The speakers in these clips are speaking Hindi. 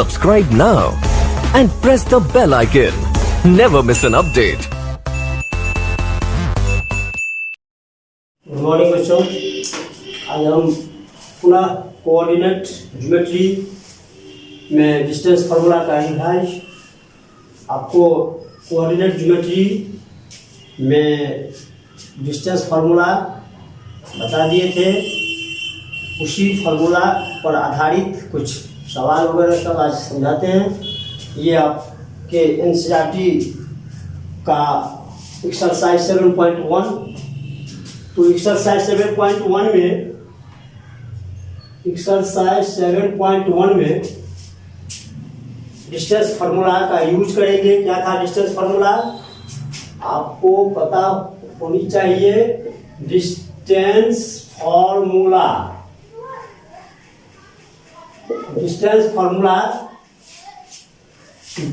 Subscribe now and press the bell icon. Never miss an update. Good morning बच्चों, आज हम पुनः कोऑर्डिनेट ज्योमेट्री में डिस्टेंस फार्मूला का रिवाइज। आपको कोऑर्डिनेट ज्योमेट्री में डिस्टेंस फार्मूला बता दिए थे, उसी फार्मूला पर आधारित कुछ सवाल वगैरह सब आज समझाते हैं। ये आपके एनसीईआरटी का एक्सरसाइज 7.1। तो एक्सरसाइज 7.1 में डिस्टेंस फार्मूला का यूज करेंगे। क्या था डिस्टेंस फार्मूला? आपको पता होनी चाहिए। डिस्टेंस फार्मूला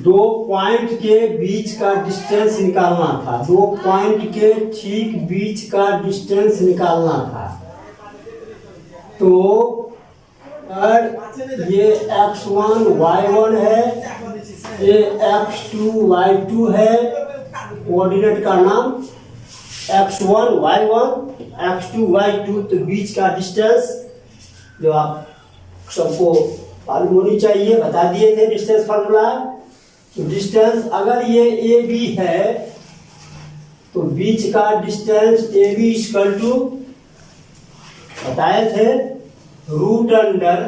दो पॉइंट के बीच का डिस्टेंस निकालना था। दो पॉइंट के ठीक बीच का डिस्टेंस निकालना था। तो ये x1 y1 है, ये x2 y2 है। कोऑर्डिनेट का नाम x1 y1 x2 y2। तो बीच का डिस्टेंस जो आप सबको मालूम होनी चाहिए, बता दिए थे डिस्टेंस फार्मूला। तो डिस्टेंस अगर ये ए बी है तो बीच का distance A B equal to बताए थे root under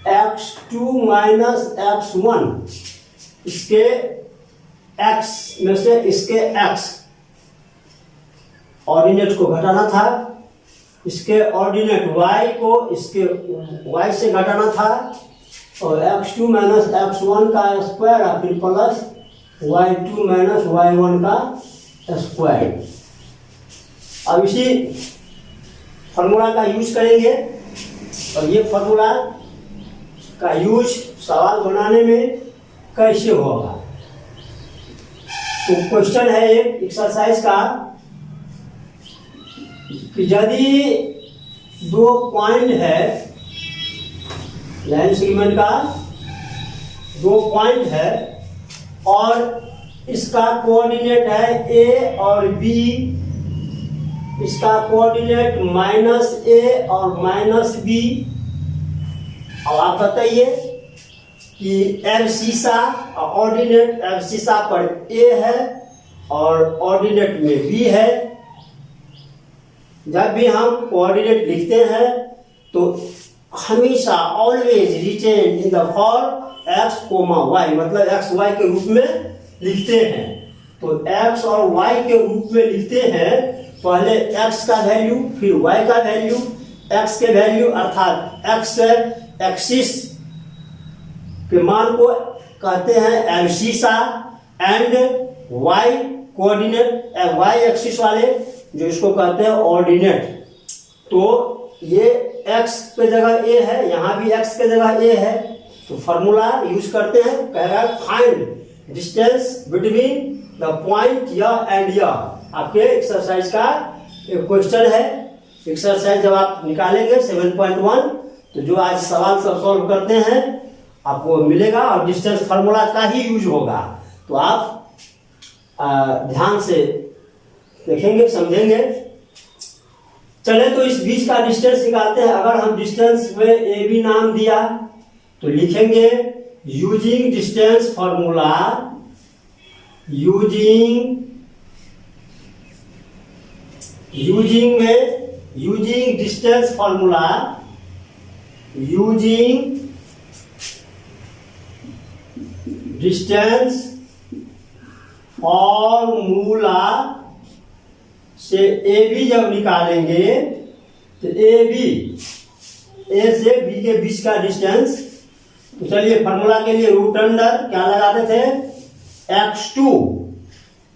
x2 minus x1। इसके x में से इसके x ऑर्डिनेट को घटाना था, इसके ऑर्डिनेट y को इसके y से घटाना था, और x2 माइनस x1 का स्क्वायर और फिर प्लस y2 माइनस y1 का स्क्वायर। अब इसी फार्मूला का यूज करेंगे, और ये फार्मूला का यूज सवाल बनाने में कैसे होगा। तो क्वेश्चन है एक एक्सरसाइज का कि यदि दो पॉइंट है, लाइन सेगमेंट का दो पॉइंट है और इसका कोऑर्डिनेट है ए और बी, इसका कोऑर्डिनेट माइनस ए और माइनस बी। अब आप बताइए कि एब्सिसा ऑर्डिनेट एब्सिसा पर ए है और ऑर्डिनेट में बी है। जब भी हम कोऑर्डिनेट लिखते हैं तो हमेशा always retain in the form x comma y, मतलब एक्स वाई के रूप में लिखते हैं। तो एक्स और वाई के रूप में लिखते हैं। पहले एक्स का वैल्यू, फिर वाई का वैल्यू। एक्स के वैल्यू अर्थात एक्स एक्सिस के मान को कहते हैं abscissa, and y coordinate y axis वाले जो इसको कहते हैं ऑर्डिनेट। तो ये x पे जगह a है, यहाँ भी x के जगह a है। तो फार्मूला यूज करते हैं, कह रहा है find distance between the point यह एंड यह। आपके एक्सरसाइज का एक क्वेश्चन है। एक्सरसाइज जब आप निकालेंगे 7.1 तो जो आज सवाल सब सॉल्व करते हैं आपको मिलेगा, और डिस्टेंस फार्मूला का ही यूज होगा। तो आप ध्यान से देखेंगे, समझेंगे। चले तो इस बीच का डिस्टेंस निकालते हैं। अगर हम डिस्टेंस में ए बी नाम दिया तो लिखेंगे using distance formula, using distance formula, using distance formula से ए बी जब निकालेंगे तो ए से बी के बीच का डिस्टेंस। तो चलिए फार्मूला के लिए रूट अंडर क्या लगाते थे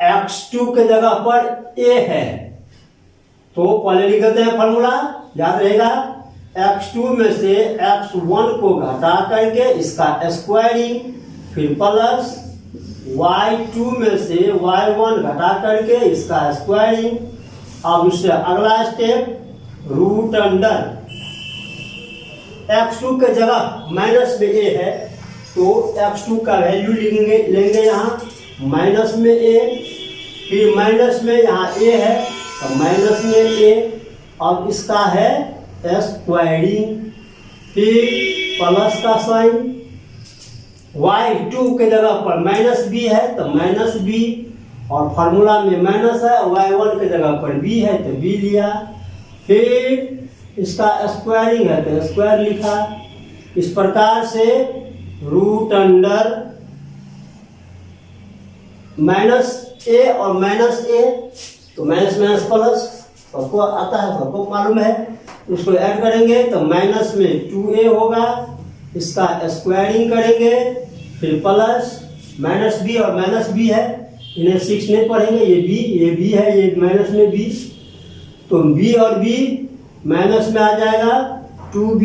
x2 के जगह पर a है। तो पहले लिख देते हैं फार्मूला, याद रहेगा। x2 में से x1 को घटा करके इसका स्क्वायरिंग, फिर प्लस y2 में से y1 घटा करके इसका स्क्वायरिंग। अब उससे अगला स्टेप रूट अंडर x2 के जगह माइनस में a है तो x2 का वैल्यू लेंगे यहाँ माइनस में a, फिर माइनस में यहाँ a है तो माइनस में a, अब इसका है स्क्वायरिंग, फिर प्लस का साइन, y2 के जगह पर माइनस b है तो माइनस b, और फार्मूला में माइनस है, y1 के जगह पर b है तो b लिया, फिर इसका स्क्वायरिंग है तो स्क्वायर लिखा। इस प्रकार से रूट अंडर माइनस a और माइनस a, तो माइनस माइनस प्लस सबको आता है, सबको मालूम है, उसको ऐड करेंगे तो माइनस में 2a होगा, इसका स्क्वायरिंग करेंगे, फिर प्लस माइनस b और माइनस b है, इन्हें 6 नहीं पढ़ेंगे, ये b है, ये माइनस में b, तो b और b माइनस में आ जाएगा 2b,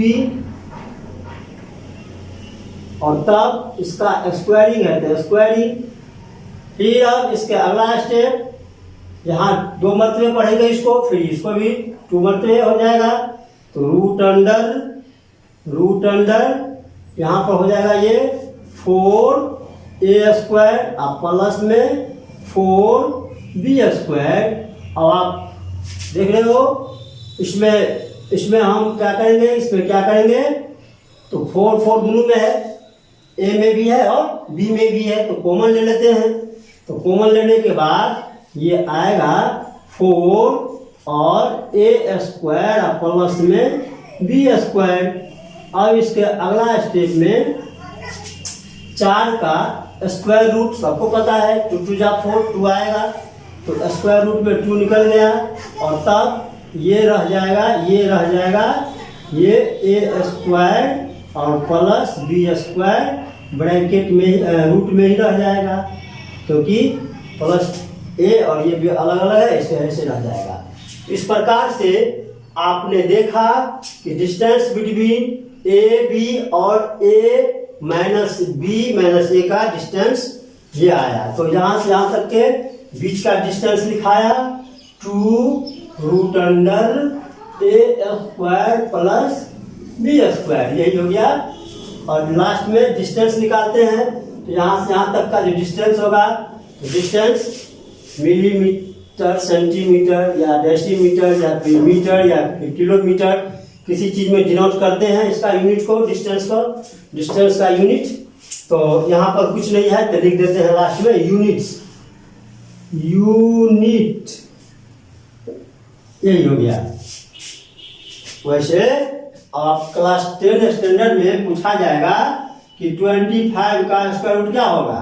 और तब इसका स्क्वायरिंग है तो स्क्वायरिंग। फिर अब इसके अगला स्टेप, यहाँ 2 मरतबे पढ़ेंगे इसको, फिर इसको भी 2 मरतबे हो जाएगा, तो रूट अंडर यहाँ पर हो जाएगा ये 4a स्क्वायर और प्लस में 4b स्क्वायर। अब आप देख रहे हो इसमें हम क्या करेंगे, इसमें क्या करेंगे, तो 4 दोनों में है, a में भी है और b में भी है, तो कॉमन ले लेते हैं, तो कॉमन लेने के बाद ये आएगा 4 और a स्क्वायर और प्लस में b स्क्वायर। अब इसके अगला स्टेप में 4 का स्क्वायर रूट सबको पता है, 2 2 जा 4, 2 आएगा, तो स्क्वायर रूट में 2 निकल गया, और तब ये रह जाएगा ये a स्क्वायर और प्लस b स्क्वायर ब्रैकेट में रूट में ही रह जाएगा, क्योंकि प्लस a और ये भी अलग अलग है, ऐसे रह जाएगा। इस प्रकार से आपने देखा कि डिस्टेंस बिटवीन ए बी और a माइनस बी माइनस ए का डिस्टेंस ये आया, तो यहाँ से यहाँ तक के बीच का डिस्टेंस लिखाया 2 root under a square plus b square, यही हो गया। और लास्ट में डिस्टेंस निकालते हैं, तो यहाँ से यहाँ तक का जो डिस्टेंस होगा, तो डिस्टेंस मिलीमीटर, सेंटीमीटर या डेसीमीटर या फिर मीटर या फिर किलोमीटर, किसी चीज में डिनोट करते हैं इसका यूनिट को, डिस्टेंस का यूनिट। तो यहाँ पर कुछ नहीं है तो लिख देते हैं लास्ट में यूनिट, यही हो गया। वैसे आप क्लास 10 स्टैंडर्ड में पूछा जाएगा कि 25 का स्क्वायर रूट क्या होगा,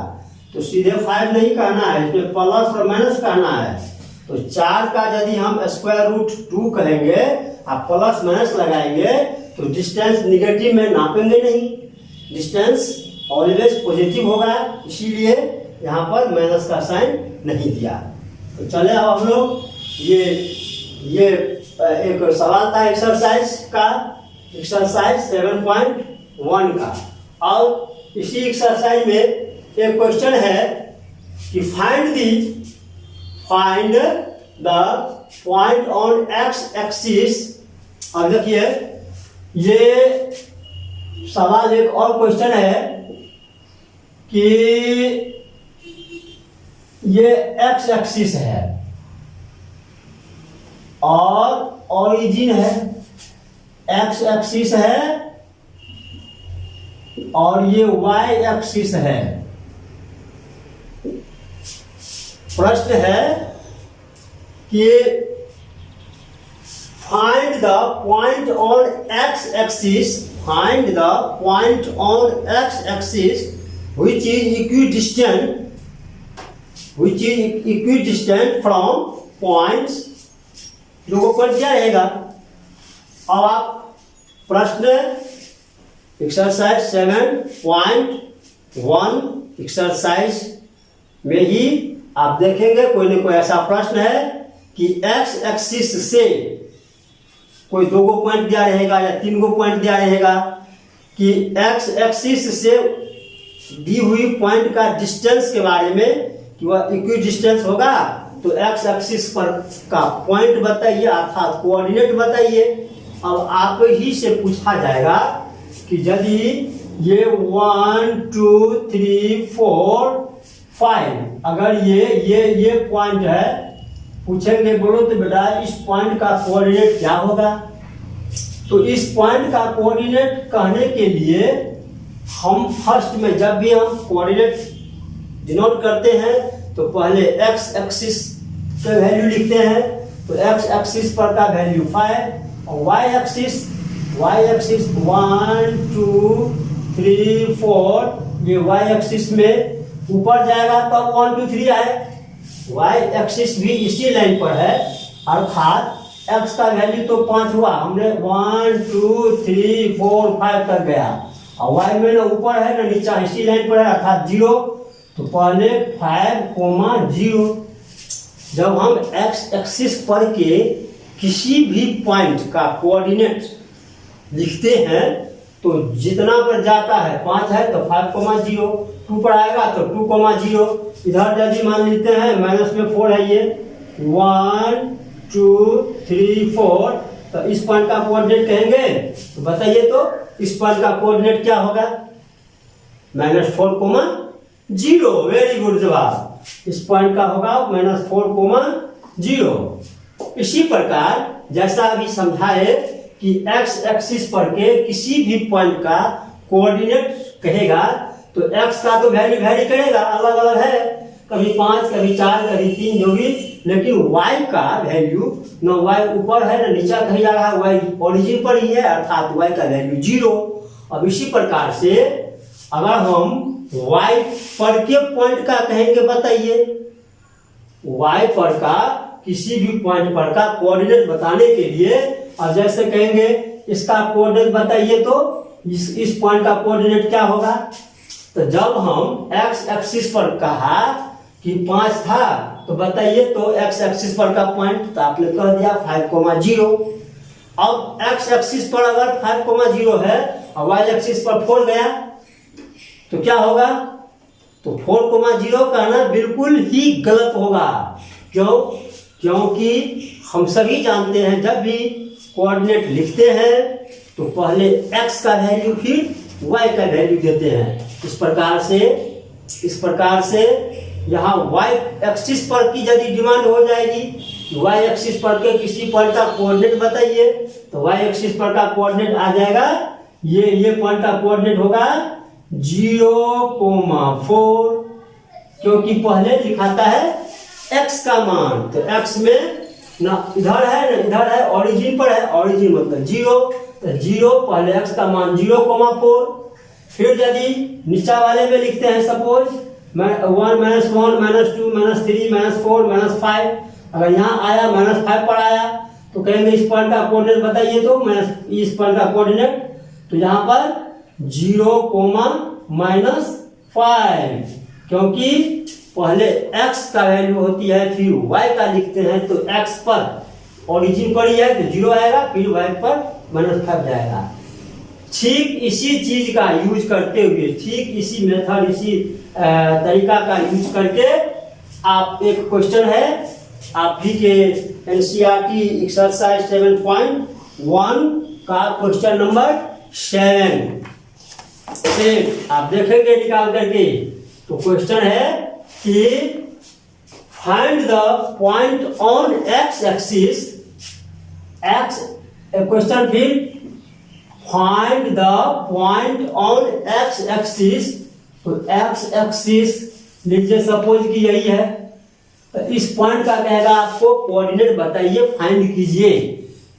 तो सीधे 5 नहीं कहना है, इसमें प्लस और माइनस कहना है। तो 4 का यदि हम स्क्वायर रूट 2 कहेंगे, आप प्लस माइनस लगाएंगे तो डिस्टेंस निगेटिव में नापेंगे नहीं, डिस्टेंस ऑलवेज पॉजिटिव होगा, इसीलिए यहाँ पर माइनस का साइन नहीं दिया। तो चले अब हम लोग ये एक सवाल था एक्सरसाइज 7.1 का, और इसी एक्सरसाइज में एक क्वेश्चन है कि find the point on X axis. अब देखिए ये सवाल एक और क्वेश्चन है कि ये एक्स एक्सिस है और ओरिजिन है, एक्स एक्सिस है और ये वाई एक्सिस है। प्रश्न है कि find the point on X axis, find the point on X axis which is equidistant from points, लोगों पर क्या रहेगा। अब आप प्रश्न एक्सरसाइज 7.1 एक्सरसाइज में ही आप देखेंगे कोई न कोई ऐसा प्रश्न है कि एक्स एक्सिस से कोई 2 पॉइंट दिया रहेगा या 3 पॉइंट दिया रहेगा कि एक्स एक्सिस से दी हुई पॉइंट का डिस्टेंस के बारे में कि वह इक्वी डिस्टेंस होगा, तो एक्स एक्सिस पर का पॉइंट बताइए, अर्थात कोऑर्डिनेट बताइए। अब आप ही से पूछा जाएगा कि यदि ये 1 2 3 4 5 अगर ये पॉइंट है, पूछेंगे बोलो तो बेटा इस पॉइंट का कोऑर्डिनेट क्या होगा। तो इस पॉइंट का कोऑर्डिनेट कहने के लिए हम फर्स्ट में जब भी हम कोऑर्डिनेट डिनोट करते हैं तो पहले एक्स एक्सिस का वैल्यू लिखते हैं। तो एक्स एक्सिस पर का वैल्यू 5 और वाई एक्सिस 1 2 3 4 ये वाई एक्सिस में ऊपर जाएगा तब 1 2 3 आए। वाई एक्सिस भी इसी लाइन पर है, अर्थात एक्स का वैल्यू तो 5 हुआ, हमने 1 2 3 4 5 तक गया और वाई में ना ऊपर है ना नीचा, इसी लाइन पर है अर्थात 0। तो पहले 5 0। जब हम एक्स एक्सिस पर के किसी भी पॉइंट का कोऑर्डिनेट लिखते हैं तो जितना पर जाता है 5 है तो 5 0, 2 पर आएगा तो 2 0। इधर यदि मान लेते हैं माइनस में 4 है, ये 1 2 3 4, तो इस पॉइंट का कोऑर्डिनेट कहेंगे। तो बताइए तो इस पॉइंट का कोऑर्डिनेट क्या होगा? -4 0। वेरी गुड जवाब। इस पॉइंट का होगा -4 0। इसी प्रकार जैसा अभी समझाए कि एक्स एक्सिस पर के किसी भी पॉइंट का कोऑर्डिनेट कहेगा तो एक्स का तो वैल्यू वैरी करेगा, अलग अलग है, कभी 5 कभी 4 कभी 3 जो भी, लेकिन वाई का वैल्यू न वाई ऊपर है न नीचा कहीं जा रहा है, वाई ओरिजिन पर ही है अर्थात वाई का वैल्यू 0। अब इसी प्रकार से अगर हम वाई पर के पॉइंट का कहेंगे, बताइए वाई पर का किसी भी पॉइंट पर का कोऑर्डिनेट बताने के लिए, अब जैसे कहेंगे इसका कोऑर्डिनेट बताइए तो इस पॉइंट का कोऑर्डिनेट क्या होगा। तो जब हम एक्स एक्सिस पर कहा कि 5 था तो बताइए तो एक्स एक्सिस पर का पॉइंट, तो आपने कह दिया 5 0। अब एक्स एक्सिस पर अगर 5 0 है और वाई एक्सिस पर 4 गया तो क्या होगा? तो 4 0 कहना बिल्कुल ही गलत होगा। क्यों? क्योंकि हम सभी जानते हैं जब भी कोऑर्डिनेट लिखते हैं तो पहले x का वैल्यू फिर y का वैल्यू देते हैं। इस प्रकार से यहाँ y एक्सिस पर की यदि डिमांड हो जाएगी, y एक्सिस पर के किसी पॉइंट का कोऑर्डिनेट बताइए, तो y एक्सिस पर का कोऑर्डिनेट आ जाएगा, ये पॉइंट का कोऑर्डिनेट होगा 0,4, क्योंकि पहले लिखाता है x का मान। तो x में ना इधर है ना इधर है, ओरिजिन पर है, ओरिजिन मतलब 0, तो 0 पहले x का मान 0,4। फिर यदि नीचा वाले में लिखते हैं सपोज 1 -1 -2 -3 -4 -5, अगर यहाँ आया -5 पर आया तो कहेंगे इस पॉइंट का कोऑर्डिनेट बताइए तो इस पॉइंट का कोऑर्डिनेट, तो यहाँ पर 0,-5, क्योंकि पहले x का वैल्यू होती है फिर y का लिखते हैं, तो x पर ओरिजिन पर ही है तो 0 आएगा, फिर y पर -5 जाएगा। ठीक इसी चीज का यूज करते हुए, ठीक इसी मेथड इसी तरीका का यूज करके आप एक क्वेश्चन है आप भी के एनसीईआरटी एक्सरसाइज 7.1 का क्वेश्चन नंबर 7 से आप देखेंगे निकाल करके। तो क्वेश्चन है कि find the point on X axis, question फिर find the point on X axis, तो एक्स एक्सिस लीजिए सपोज कि यही है, तो इस पॉइंट का कहेगा आपको कोऑर्डिनेट बताइए, फाइंड कीजिए।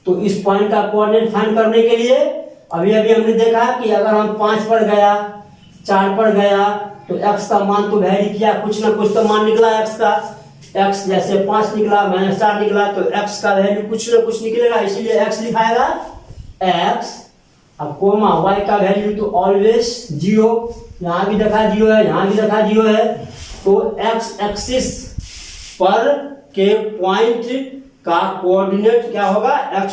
तो इस पॉइंट का कोऑर्डिनेट फाइंड करने के लिए अभी हमने देखा कि अगर हम 5 पर गया 4 पर गया तो x का मान तो वैरी किया, कुछ ना कुछ तो मान निकला x का, x जैसे 5 निकला -4 निकला तो x का वैल्यू कुछ ना कुछ निकलेगा, इसलिए x लिखाएगा x। अब कोमा y का वैल्यू तो ऑलवेज 0, यहाँ भी देखा 0 है, यहाँ भी देखा 0 है, तो x एक्सिस पर के पॉइंट का कोऑर्डिनेट क्या होगा x,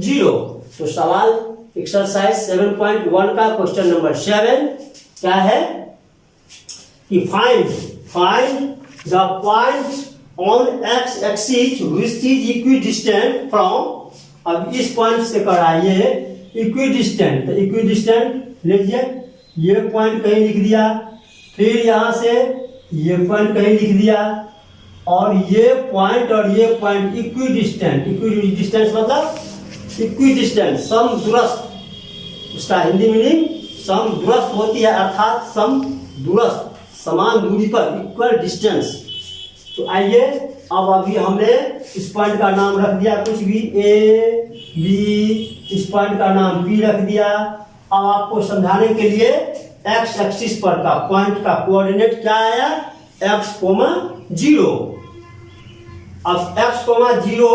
0। तो सवाल एक्सरसाइज 7.1 का क्वेश्चन नंबर 7 क्या है कि find the point on X axis which is equidistant from, अब इस पॉइंट से कराइए इक्विडिस्टेंट, तो इक्विडिस्टेंट लीजिए, ये पॉइंट कहीं लिख दिया, फिर यहाँ से ये पॉइंट कहीं लिख दिया, और ये पॉइंट इक्विडिस्टेंट। इक्विडिस्टेंस मतलब इक्विडिस्टेंट, समदूरस्थ, उसका हिंदी मीनिंग समदूरस्थ होती है, अर्थात समदूरस्थ, समान दूरी पर, इक्वल डिस्टेंस। तो आइए, अब अभी हमने इस पॉइंट का नाम रख दिया कुछ भी, ए बी, इस पॉइंट का नाम पी रख दिया। अब आपको समझाने के लिए एक्स एक्सिस पर का पॉइंट का कोऑर्डिनेट क्या आया, x, 0। अब x, 0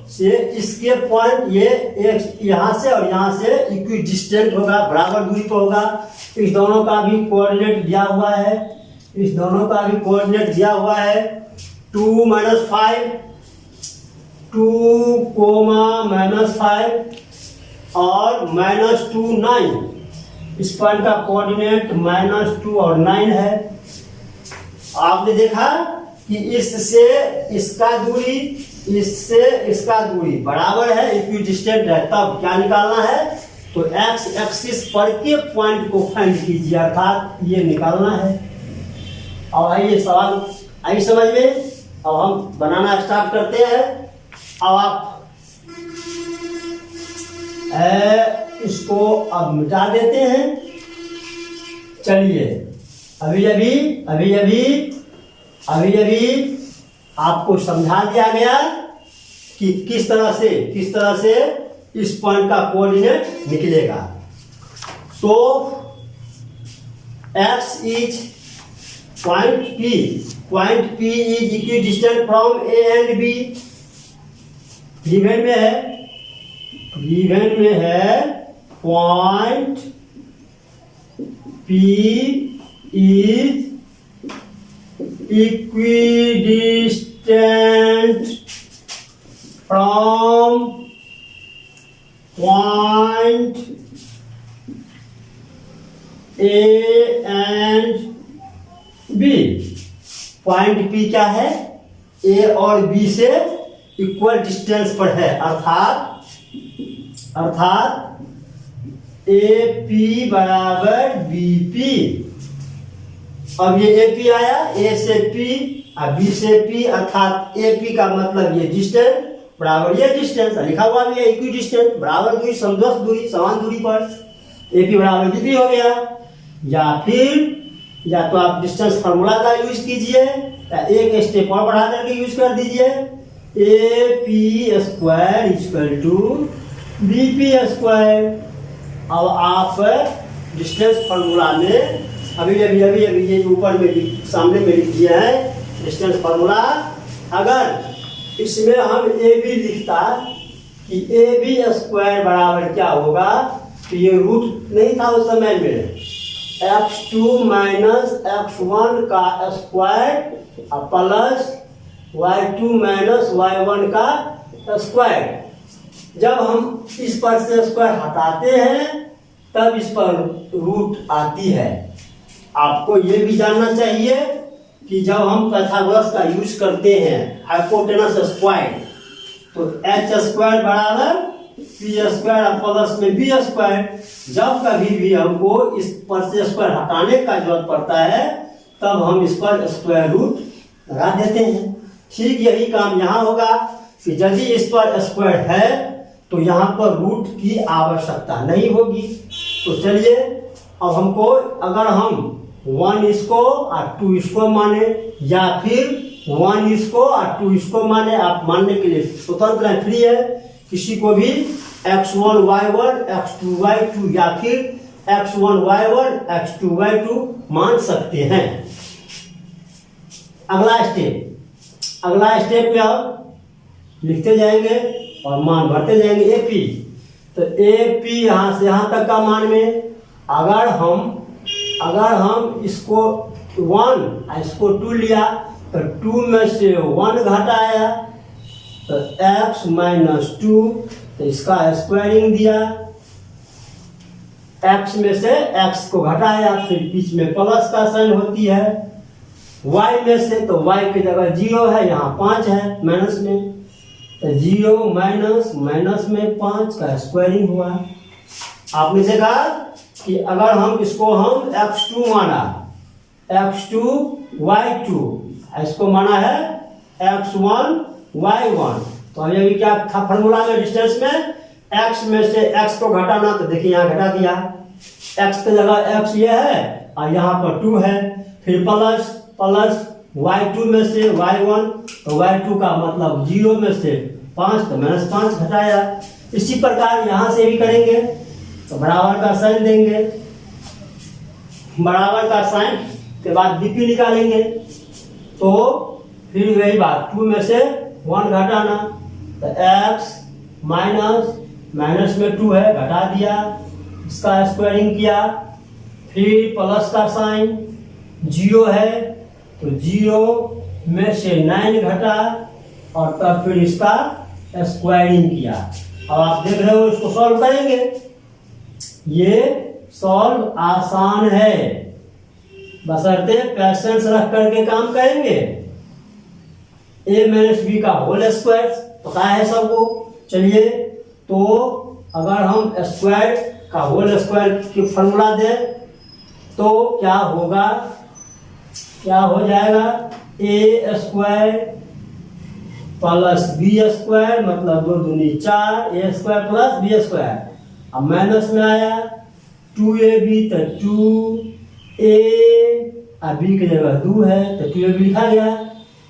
से इसके पॉइंट ये एक यहाँ से और यहाँ से इक्विडिस्टेंट होगा, बराबर दूरी पर होगा। इस दोनों का भी कोऑर्डिनेट दिया हुआ है, इस दोनों का भी कोऑर्डिनेट दिया हुआ है, 2 - 5, 2, -5 और -2, 9। इस पॉइंट का कोऑर्डिनेट -2 और 9 है। आपने देखा कि इससे इसका दूरी, इससे इसका दूरी बराबर है, इक्विडिस्टेंट है, तब क्या निकालना है, तो एक्स एक्सिस पर के पॉइंट को फाइंड कीजिए, अर्थात ये निकालना है। और आइए सवाल आई समझ में, अब हम बनाना स्टार्ट करते हैं। अब आप इसको अब मिटा देते हैं। चलिए, अभी आपको समझा दिया गया कि किस तरह से इस पॉइंट का कोऑर्डिनेट निकलेगा। तो x is point P is equidistant from A and B। Given में है point P is equidistant from point A and B। Point P क्या है, A और B से इक्वल डिस्टेंस पर है, अर्थात AP बराबर BP। अब ये AP आया, A से P और B से P, अर्थात AP का मतलब ये डिस्टेंस बराबर ये डिस्टेंस, लिखा हुआ भी है इक्विडिस्टेंट, बराबर दूरी, समदूरस्थ दूरी, समान दूरी पर AP बराबर BP हो गया। या तो आप डिस्टेंस फार्मूला का यूज कीजिए, या एक स्टेप और बढ़ा करके यूज कर दीजिए, AP² = BP²। अब आप डिस्टेंस फार्मूला में अभी ये ऊपर में सामने में लिख दिया है डिस्टेंस फार्मूला। अगर इसमें हम AB लिखता कि AB² बराबर क्या होगा, तो ये रूट नहीं था उस समय में, x2 - x1 का स्क्वायर प्लस y2 - y1 का स्क्वायर। जब हम इस पर से स्क्वायर हटाते हैं तब इस पर रूट आती है। आपको ये भी जानना चाहिए कि जब हम पाइथागोरस का यूज करते हैं हाइपोटेनस स्क्वायर, तो h² बराबर P² प्लस में B²। जब कभी भी हमको इस पर से स्क्वायर हटाने का जरूरत पड़ता है तब हम इस पर स्क्वायर रूट लगा देते हैं। ठीक यही काम यहाँ होगा कि यदि इस पर स्क्वायर है तो यहाँ पर रूट की आवश्यकता नहीं होगी। तो चलिए, अब हमको अगर हम 1 इसको और 2 इसको माने, या फिर 1 इसको और 2 इसको माने, आप मानने के लिए स्वतंत्र है, फ्री है। किसी को भी x1 y1 x2 y2 या फिर x1 y1 x2 y2 मान सकते हैं। अगला स्टेप में आप लिखते जाएंगे और मान भरते जाएंगे। AP, तो AP यहाँ से यहाँ तक का मान में अगर हम इसको 1 और इसको 2 लिया तो 2 में से 1 घटाया तो x - 2, तो इसका स्क्वायरिंग दिया, x में से x को घटाया, फिर बीच में प्लस का साइन होती है। y में से तो y की जगह 0 है, यहाँ 5 है माइनस में, तो 0 - में 5 का स्क्वायरिंग हुआ। आपने देखा कि अगर हम इसको हम x2 माना, x2 y2, इसको माना है x1 y1, तो अभी क्या था फॉर्मूला में डिस्टेंस में x में से x को घटाना, तो देखिए यहाँ घटा दिया, x की जगह x ये है और यहाँ पर 2 है, फिर प्लस प्लस y2 में से y1, तो y2 का मतलब 0 में से 5, तो -5 घटाया। इसी प्रकार यहाँ से भी करेंगे, तो बराबर का साइन देंगे, बराबर का साइन के बाद dp निकालेंगे, तो फिर वही बात 2 में से 1 घटाना, तो x माइनस में 2 है, घटा दिया, इसका स्क्वायरिंग किया, फिर प्लस का साइन 0 है, तो 0 में से 9 घटा और तब फिर इसका स्क्वायरिंग किया। अब आप देख रहे हो इसको सॉल्व करेंगे, ये सॉल्व आसान है, बशर्ते पेशेंस रख करके काम करेंगे। a माइनस बी का होल स्क्वायर पता है सबको। चलिए, तो अगर हम स्क्वायर का होल स्क्वायर की फॉर्मूला दें तो क्या होगा, क्या हो जाएगा, a square plus b square, मतलब 2 दूनी 4, a square plus b square. अब माइनस में आया 2ab, तो 2a और b की जगह 2 है, तो 2ab लिखा गया।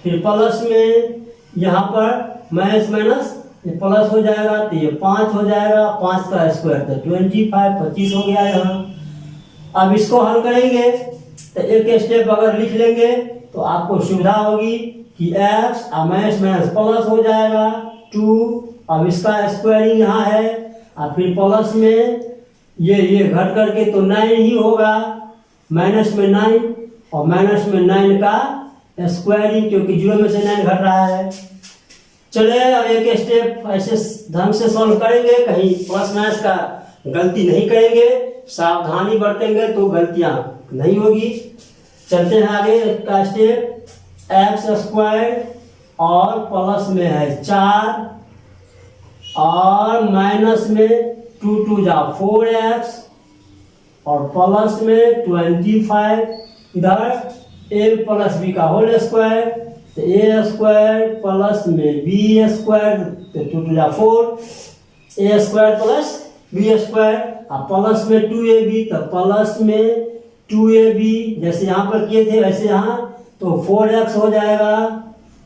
फिर प्लस में यहाँ पर माइनस माइनस प्लस हो जाएगा, तो ये 5 हो जाएगा, 5 का स्क्वायर तो 25 हो गया यहाँ। अब इसको हल करेंगे, तो एक स्टेप अगर लिख लेंगे तो आपको सुविधा होगी कि x माइनस माइनस प्लस हो जाएगा 2, अब इसका स्क्वायरिंग यहाँ है, और फिर प्लस में ये घट करके तो 9 ही होगा, माइनस में 9 और माइनस में 9 का स्क्वायरिंग, क्योंकि 0 में से 9 घट रहा है। चले, अब एक स्टेप ऐसे ढंग से सॉल्व करेंगे, कहीं प्लस माइनस का गलती नहीं करेंगे, सावधानी बरतेंगे तो गलतियां नहीं होगी। चलते हैं आगे का स्टेप, एक्स स्क्वायर और प्लस में है 4 और माइनस में 2 2 जा 4x और प्लस में 25, इधर a प्लस बी का होल स्क्वायर, तो a स्क्वायर प्लस में b स्क्वायर, तो 2 2 जा 4, a square plus b square, और प्लस में 2ab, तो प्लस में 2ab जैसे यहाँ पर किए थे वैसे यहाँ, तो 4x हो जाएगा,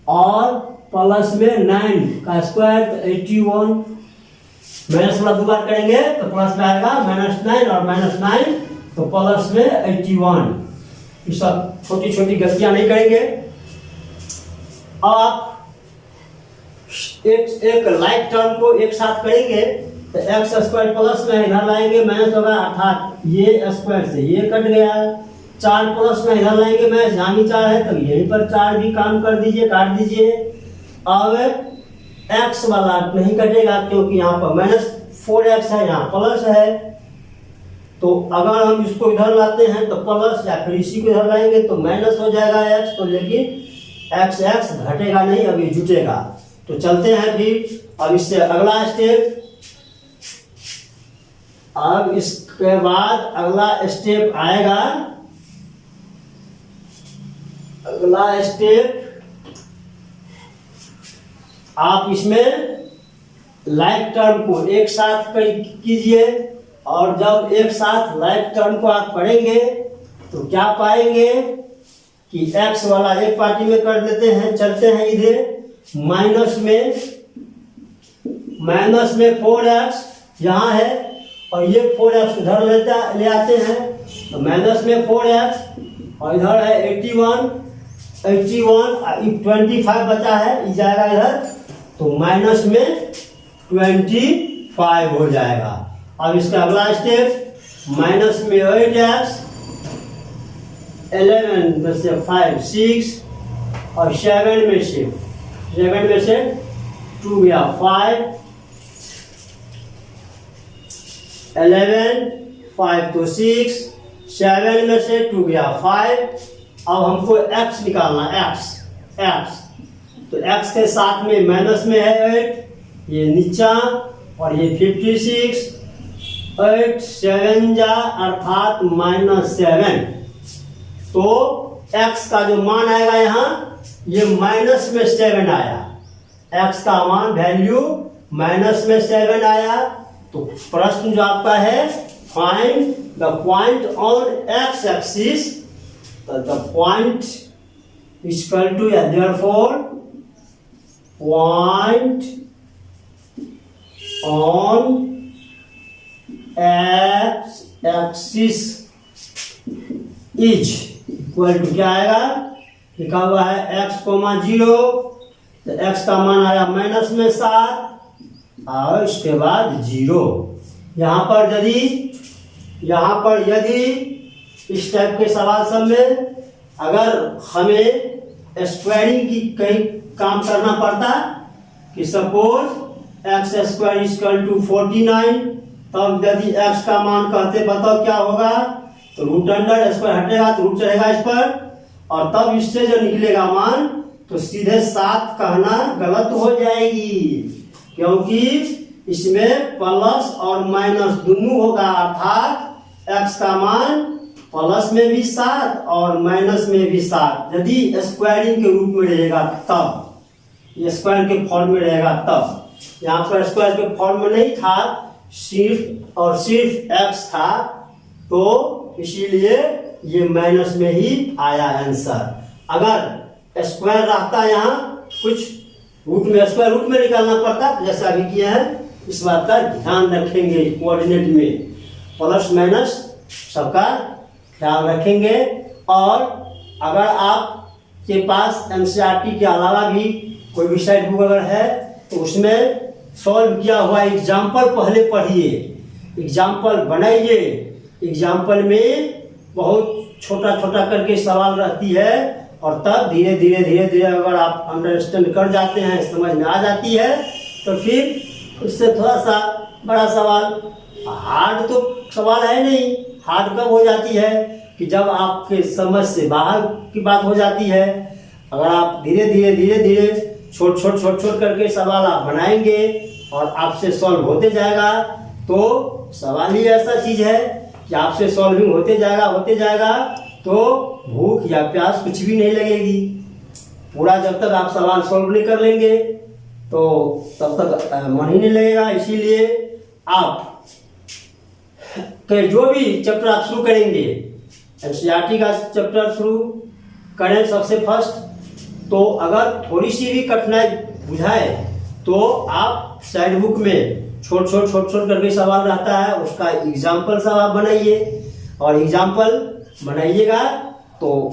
और प्लस में 9 का स्क्वायर, तो 81, माइनस वाला 2 बार करेंगे तो प्लस में आएगा -9 और -9, तो प्लस में 81। ये सब छोटी छोटी गलतियां नहीं करेंगे। अब आप एक लाइक टर्म को एक साथ करेंगे, तो एक्स स्क्वायर प्लस में इधर लाएंगे माइनस होगा, अर्थात ये स्क्वायर से ये कट गया, 4 प्लस में इधर लाएंगे माइनस, यहाँ भी 4 है तो यहीं पर 4 भी काम कर दीजिए, काट दीजिए। अब एक्स वाला नहीं कटेगा क्योंकि यहाँ पर -4x है, यहाँ प्लस है, तो अगर हम इसको इधर लाते हैं तो प्लस, या फिर इसी को इधर लाएंगे तो माइनस हो जाएगा x, तो लेकिन x घटेगा नहीं, अब ये जुटेगा। तो चलते हैं फिर, अब इससे अगला स्टेप, अब इसके बाद अगला स्टेप आएगा, अगला स्टेप आप इसमें लाइक टर्म को एक साथ कीजिए, और जब एक साथ लाइक टर्म को आप करेंगे तो क्या पाएंगे कि x वाला एक पार्टी में कर देते हैं। चलते हैं इधर, माइनस में 4x यहाँ है और ये 4x इधर ले आते हैं, तो माइनस में 4x और इधर है 81 25 बचा है, ये जाएगा इधर, तो माइनस में 25 हो जाएगा। अब इसका अगला स्टेप, माइनस में 8x, 11 में से 5 6 और 7 में से 2 गया 5, 11 5 तो 6, 7 में से 2 गया 5। अब हमको x निकालना, x तो x के साथ में माइनस में है 8, ये नीचा, और ये 56 8 7 जा अर्थात -7। तो x का जो मान आएगा यहाँ ये माइनस में 7 आया, x का मान वैल्यू माइनस में 7 आया। तो प्रश्न जो आपका है find the point on x axis, the point equal to therefore point on x axis is equal to क्या आएगा, लिखा हुआ है x, 0, तो x का मान आया माइनस में 7 और इसके बाद 0। यहाँ पर यदि इस टाइप के सवाल सब में अगर हमें स्क्वायरिंग की कहीं काम करना पड़ता कि suppose x square equal to 49, तब यदि x का मान कहते बताओ क्या होगा, तो रूट अंडर स्क्वायर हटेगा तो रूट चढ़ेगा इस पर, और तब इससे जो निकलेगा मान तो सीधे 7 कहना गलत हो जाएगी, क्योंकि इसमें प्लस और माइनस दोनों होगा, अर्थात x का मान प्लस में भी 7 और माइनस में भी 7 यदि स्क्वायरिंग के रूप में रहेगा तब, ये स्क्वायर के फॉर्म में रहेगा तब। यहाँ पर स्क्वायर के फॉर्म में नहीं था, सिर्फ और सिर्फ x था, तो इसीलिए ये माइनस में ही आया आंसर। अगर स्क्वायर रहता यहाँ कुछ रूट में, स्क्वायर रूट में निकालना पड़ता, जैसा अभी किया है, इस बात का ध्यान रखेंगे। कोऑर्डिनेट में प्लस माइनस सबका ख्याल रखेंगे। और अगर आपके पास एनसीईआरटी के अलावा भी कोई भी साइड बुक अगर है तो उसमें सॉल्व किया हुआ एग्जाम्पल पहले पढ़िए, एग्जाम्पल बनाइए। एग्जाम्पल में बहुत छोटा छोटा करके सवाल रहती है, और तब धीरे धीरे अगर आप अंडरस्टैंड कर जाते हैं, समझ में आ जाती है, तो फिर उससे थोड़ा सा बड़ा सवाल, हार्ड तो सवाल है नहीं। हार्ड कब हो जाती है कि जब आपके समझ से बाहर की बात हो जाती है। अगर आप धीरे धीरे छोट करके सवाल आप बनाएंगे और आपसे सॉल्व होते जाएगा, तो सवाल ही ऐसा चीज है कि आपसे सॉल्विंग होते जाएगा तो भूख या प्यास कुछ भी नहीं लगेगी। पूरा जब तक आप सवाल सॉल्व नहीं कर लेंगे तो तब तक मन ही नहीं लगेगा। इसीलिए आप जो भी चैप्टर आप शुरू करेंगे, एनसीईआरटी का चैप्टर शुरू करें सबसे फर्स्ट, तो अगर थोड़ी सी भी कठिनाई बुझाए तो आप साइड बुक में छोट करके सवाल रहता है, उसका एग्जाम्पल सब आप बनाइए। और एग्जाम्पल बनाइएगा तो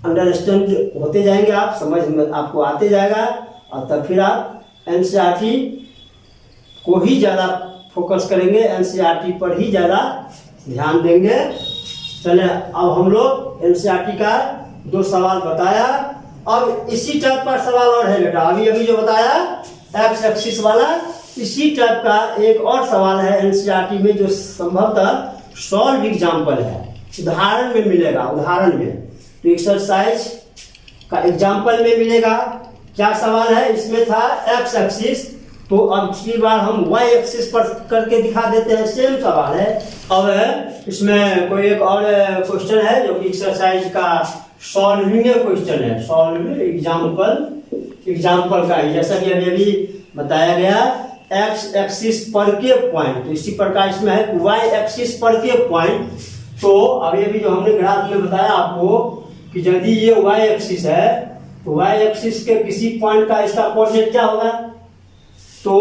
अंडरस्टैंड होते जाएंगे आप, समझ में आपको आते जाएगा, और तब फिर आप एनसीईआरटी को ही ज़्यादा फोकस करेंगे, एनसीईआरटी पर ही ज़्यादा ध्यान देंगे। चले, अब हम लोग एनसीईआरटी का 2 सवाल बताया। अब इसी टाइप का सवाल और है बेटा, अभी जो बताया एक्स एक्सिस वाला, इसी टाइप का एक और सवाल है एनसीईआरटी में जो संभवतः सॉल्व एग्जाम्पल है, उदाहरण में मिलेगा। उदाहरण में तो एक्सरसाइज का एग्जाम्पल में मिलेगा। क्या सवाल है इसमें था एक्स एक्सिस, तो अब पिछली बार हम वाई एक्सिस पर करके दिखा देते हैं, सेम सवाल है। अब इसमें कोई एक और क्वेश्चन है जो कि एक्सरसाइज का सॉल्विंग क्वेश्चन है, सॉल्व एग्जाम्पल का, जैसा कि अभी बताया गया एक्स एक्सिस पर के पॉइंट, तो इसी प्रकार इसमें है वाई एक्सिस पर के पॉइंट। तो अभी जो हमने ग्राफ में बताया आपको कि यदि ये वाई एक्सिस है तो वाई एक्सिस के किसी पॉइंट का इसका कोऑर्डिनेट क्या होगा, तो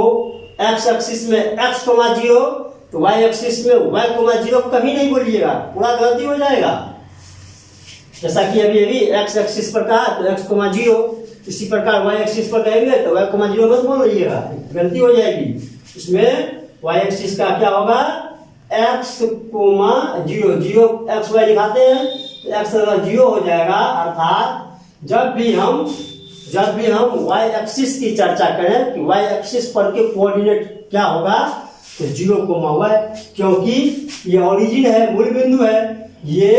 एक्स एक्सिस में x, 0, तो वाई एक्सिस में y, 0 कभी नहीं बोलिएगा, पूरा गलती हो जाएगा। जैसा कि अभी एक्स एक्सिस पर कहा तो x, 0, इसी प्रकार वाई एक्सिस पर कहेंगे तो y, 0 मत बोल रहिएगा, गलती हो जाएगी। इसमें वाई एक्सिस का क्या होगा, x, 0 एक्स वाई दिखाते हैं तो x 0 हो जाएगा। अर्थात जब भी हम y एक्सिस की चर्चा करें कि y एक्सिस पर के कोऑर्डिनेट क्या होगा, तो 0, क्योंकि ये ओरिजिन है, मूल बिंदु है। ये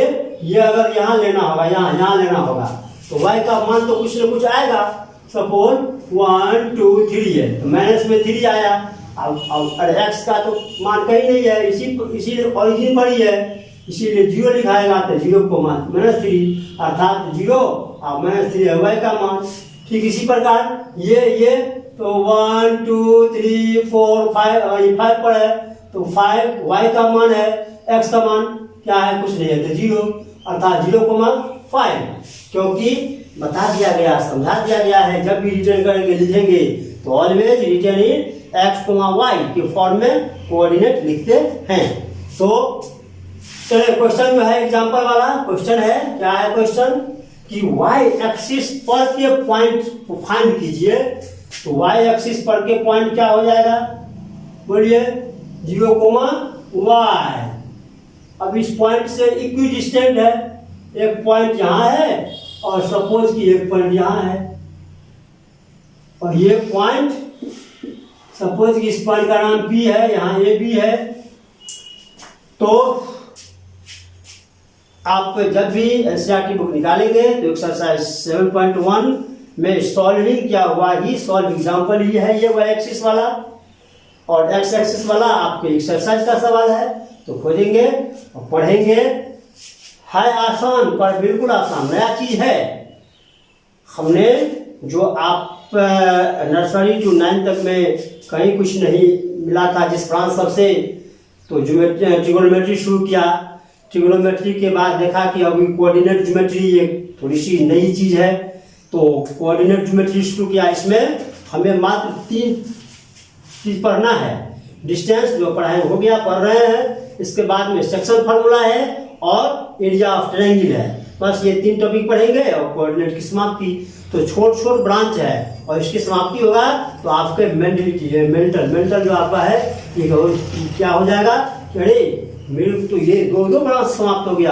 अगर यहाँ लेना होगा, यहाँ लेना होगा, तो y का मान तो कुछ न कुछ आएगा। सपोज 1 2 3 है तो माइनस में 3 आया, अब अरे एक्स का तो मान कहीं नहीं है, इसीलिए ऑरिजिन पर ही है, इसीलिए 0 लिखाएगा तो 0 को मान -3 अर्थात 0 और -3 है y का मान। ठीक इसी प्रकार ये तो 1 2 3 4 5 और ये 5 पर है तो 5 y का मान है, x का मान क्या है, कुछ नहीं है तो 0 अर्थात 0,5, क्योंकि बता दिया गया, समझा दिया गया है जब भी रिटर्न करेंगे लिखेंगे तो ऑलवेज रिटर्न इन x, y के फॉर्म में कोऑर्डिनेट लिखते हैं। तो चलिए क्वेश्चन जो है एग्जांपल वाला क्वेश्चन है, क्या है क्वेश्चन कि y एक्सिस पर के पॉइंट को फाइंड कीजिए। तो y एक्सिस पर के पॉइंट क्या हो जाएगा, बोलिए 0,y। अब इस पॉइंट से इक्वी डिस्टेंट है, एक पॉइंट यहाँ है और सपोज कि एक पॉइंट यहाँ है, और ये पॉइंट सपोज कि इस पॉइंट का नाम P है, यहाँ ए बी है। तो आप जब भी एनसीईआरटी बुक निकालेंगे तो एक्सरसाइज 7.1 में सॉल्विंग क्या हुआ ही सॉल्व एग्जांपल ही है ये वाई एक्सिस वाला, और एक्स एक्सिस वाला आपके एक्सरसाइज का सवाल है। तो खोजेंगे और पढ़ेंगे, है आसान पर बिल्कुल आसान, नया चीज है। हमने जो आप नर्सरी टू 9 तक में कहीं कुछ नहीं मिला था जिस ब्रांच सबसे, तो ट्रिगोनोमेट्री शुरू किया, ट्रिगोनोमेट्री के बाद देखा कि अभी कोऑर्डिनेट ज्योमेट्री एक थोड़ी सी नई चीज है, तो कोऑर्डिनेट ज्योमेट्री शुरू किया। इसमें हमें मात्र 3 चीज पढ़ना है, डिस्टेंस जो पढ़ाए हो गया, पढ़ रहे हैं, इसके बाद में सेक्शन फार्मूला है और एरिया ऑफ ट्रायंगल है, बस ये 3 टॉपिक पढ़ेंगे और कोऑर्डिनेट की समाप्ति। तो छोट ब्रांच है और इसकी समाप्ति होगा तो आपके मेंटल जो आपका है ये क्या हो जाएगा, अरे मेरे तो ये 2 ब्रांच समाप्त हो गया।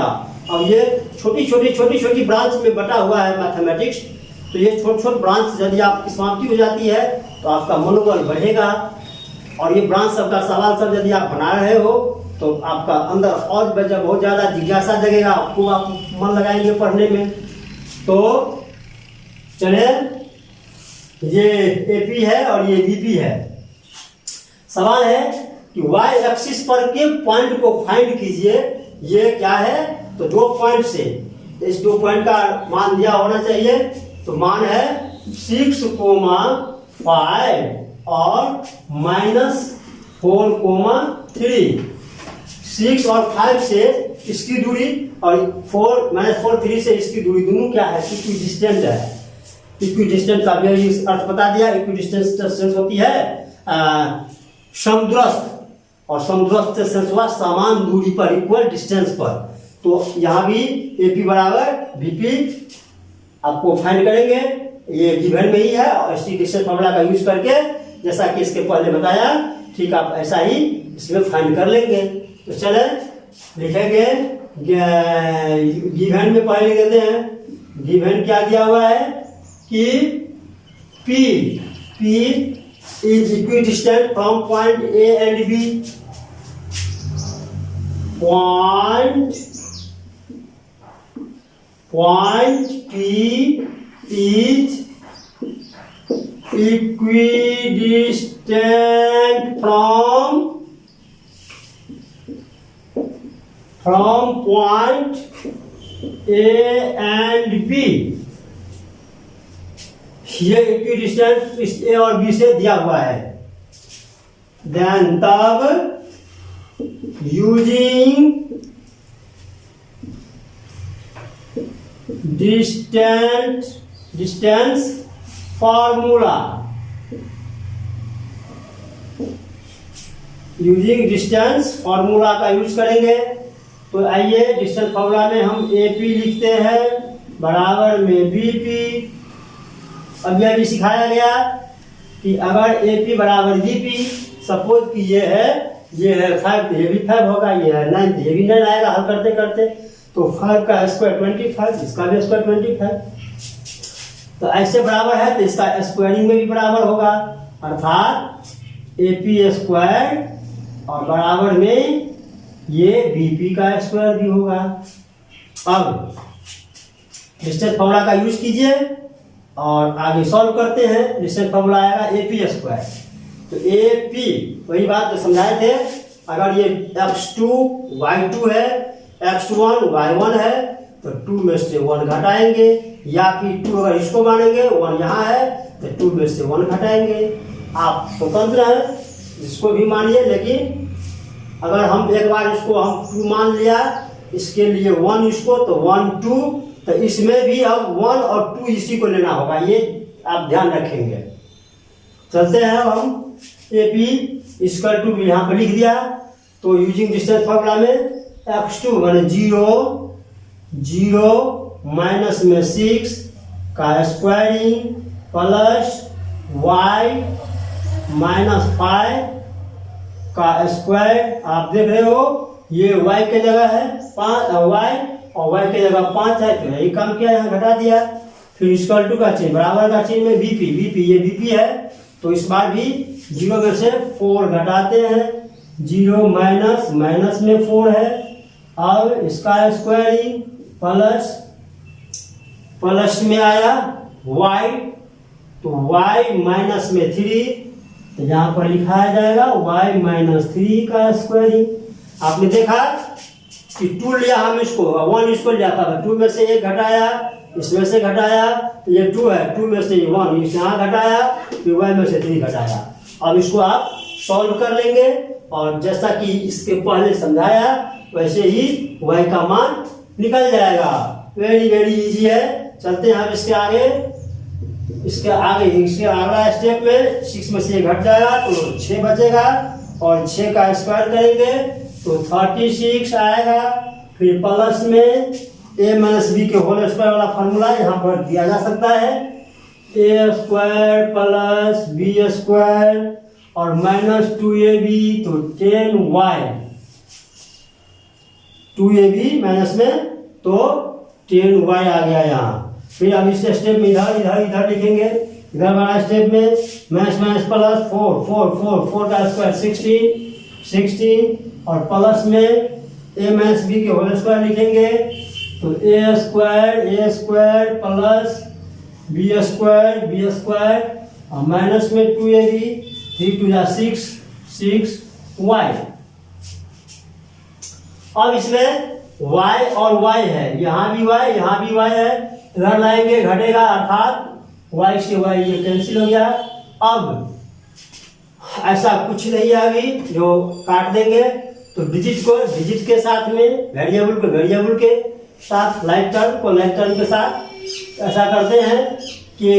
अब ये छोटी ब्रांच में बटा हुआ है मैथमेटिक्स, तो ये छोट ब्रांच यदि आपकी समाप्ति हो जाती है तो आपका मनोबल बढ़ेगा, और ये ब्रांच सबका सवाल सब यदि आप बना रहे हो तो आपका अंदर और बहुत ज़्यादा जिज्ञासा जगेगा, आपको आप मन लगाएंगे पढ़ने में। तो चलिए, ये एपी है और ये बीपी है। सवाल है कि वाई एक्सिस पर के पॉइंट को फाइंड कीजिए। ये क्या है, तो 2 पॉइंट से इस 2 पॉइंट का मान दिया होना चाहिए। तो मान है 6,5 और -4,3। 6 और 5 से इसकी दूरी और -4 3 से इसकी दूरी, दोनों क्या है, इक्वी डिस्टेंट है। इक्वी डिस्टेंट का भी अर्थ बता दिया। इक्वी डिस्टेंस होती है समदूरस्थ, और समदूरस्थ से सेंस हुआ समान दूरी पर, इक्वल डिस्टेंस पर। तो यहाँ भी एपी बराबर बीपी आपको फाइंड करेंगे, ये गिवन में ही है, और इसी डिस्टेंस फॉर्मूला का यूज करके जैसा कि इसके पहले बताया ठीक आप ऐसा ही इसमें फाइंड कर लेंगे। तो चले लिखेंगे, गिवन में पहले लिख देते हैं। गिवन क्या दिया हुआ है कि P is equidistant from point A and B. Point P is equidistant from point A and B. ये इक्विडिस्टेंस इस ए और बी से दिया हुआ है। देन तब using distance formula, using distance formula का यूज करेंगे। तो आइए डिस्टेंस फार्मूला में हम एपी लिखते हैं बराबर में बीपी। अब यह भी सिखाया गया कि अगर AP बराबर BP, सपोज कि ये है 5, ये भी 5 होगा, ये है 9, ये भी 9 आएगा हल करते करते। तो 5 का स्क्वायर 25, इसका भी स्क्वायर 25। तो ऐसे बराबर है तो इसका स्क्वायरिंग में भी बराबर होगा, अर्थात AP स्क्वायर और बराबर में ये BP का स्क्वायर भी होगा। अब डिस्टेंस फॉर्मूला का यूज कीजिए और आगे सॉल्व करते हैं। डिस्टेंस फॉर्मूला आएगा AP स्क्वायर। तो ए पी वही बात तो समझाए थे। अगर ये x2 y2 है, x1 y1 है, तो 2 में से 1 घटाएंगे, या फिर 2 अगर इसको मानेंगे 1 यहाँ है तो 2 में से 1 घटाएंगे। आप स्वतंत्र हैं, इसको भी मानिए, लेकिन अगर हम एक बार इसको हम 2 मान लिया, इसके लिए 1 इसको, तो 1 2, तो इसमें भी अब 1 और 2 इसी को लेना होगा, ये आप ध्यान रखेंगे। चलते हैं हम ए पी इक्वल टू यहाँ पर लिख दिया, तो यूजिंग डिस्टेंस फार्मूला में x2 माने 0 माइनस में 6 का स्क्वायरिंग प्लस y माइनस 5 का स्क्वायर। आप देख रहे हो ये y के जगह है 5 y और y के जगह 5 है, तो यही काम किया, यहाँ घटा दिया। फिर इक्वल टू का चिन्ह, बराबर का चिन्ह में bp ये bp है, तो इस बार भी 0 में से 4 घटाते हैं, 0 माइनस में 4 है। अब इसका स्क्वायरिंग प्लस में आया y, तो y माइनस में 3, तो यहाँ पर लिखाया जाएगा y माइनस 3 का स्क्वायरिंग। आपने देखा कि 2 लिया हम इसको, 1 इसको लिया था, 2 में से 1 घटाया, इसमें से घटाया, तो ये 2 है, 2 में से 1 इस यहाँ घटाया, फिर y में से 3 घटाया। अब इसको आप सॉल्व कर लेंगे, और जैसा कि इसके पहले समझाया वैसे ही y का मान निकल जाएगा। वेरी वेरी इजी है। चलते हैं हम इसके आगे इसके अगला स्टेप में 6 में से 1 घट जाएगा तो 6 बचेगा, और 6 का स्क्वायर करेंगे तो 36 आएगा। फिर प्लस में a माइनस बी के होल स्क्वायर वाला फार्मूला यहाँ पर दिया जा सकता है, a square plus b square और माइनस 2ab, तो 10y, 2ab माइनस में तो 10y आ गया यहाँ। फिर अब इस स्टेप में इधर लिखेंगे, इधर वाला स्टेप में माइनस प्लस 4 का स्क्वायर 16 और प्लस में a माइनस बी के होल स्क्वायर लिखेंगे, तो a square plus b square और माइनस में 2ab, 3 2 6y। अब इसमें y और y है, यहाँ भी y है, इधर लाएंगे घटेगा, अर्थात y से y ये कैंसिल हो गया। अब ऐसा कुछ नहीं है अभी जो काट देंगे, तो डिजिट के साथ में वेरिएबल के साथ लाइक टर्म के साथ ऐसा करते हैं कि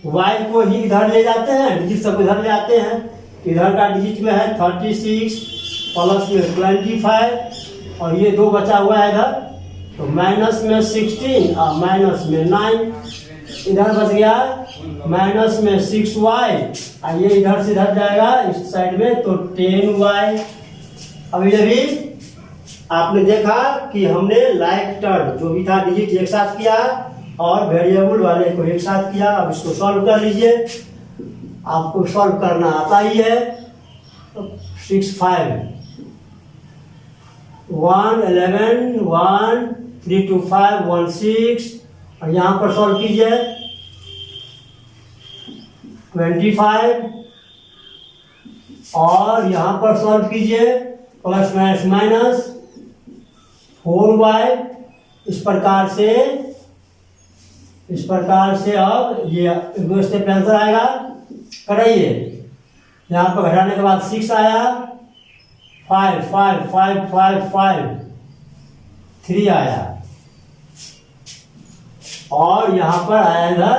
y को ही इधर ले जाते हैं, डिजिट सब इधर ले आते हैं। इधर का डिजिट में है 36 प्लस में 25 और ये 2 बचा हुआ है इधर, तो माइनस में 16 और माइनस में 9 इधर बच गया, माइनस में 6y और ये इधर से इधर जाएगा इस साइड में, तो 10y। अभी आपने देखा कि हमने लाइक टर्म जो भी था डिजिट एक साथ किया और वेरिएबल वाले को एक साथ किया। अब इसको सॉल्व कर लीजिए, आपको सॉल्व करना आता ही है। 6 5 1 11 1 3 2 5 1 6 और यहाँ पर सॉल्व कीजिए 25 और यहाँ पर सॉल्व कीजिए प्लस माइनस 4y। इस प्रकार से अब ये दो स्टेप आंसर आएगा, कराइए। यहाँ पर घटाने के बाद 6 आया, 5 5 5 5 5 3 आया और यहाँ पर आया इधर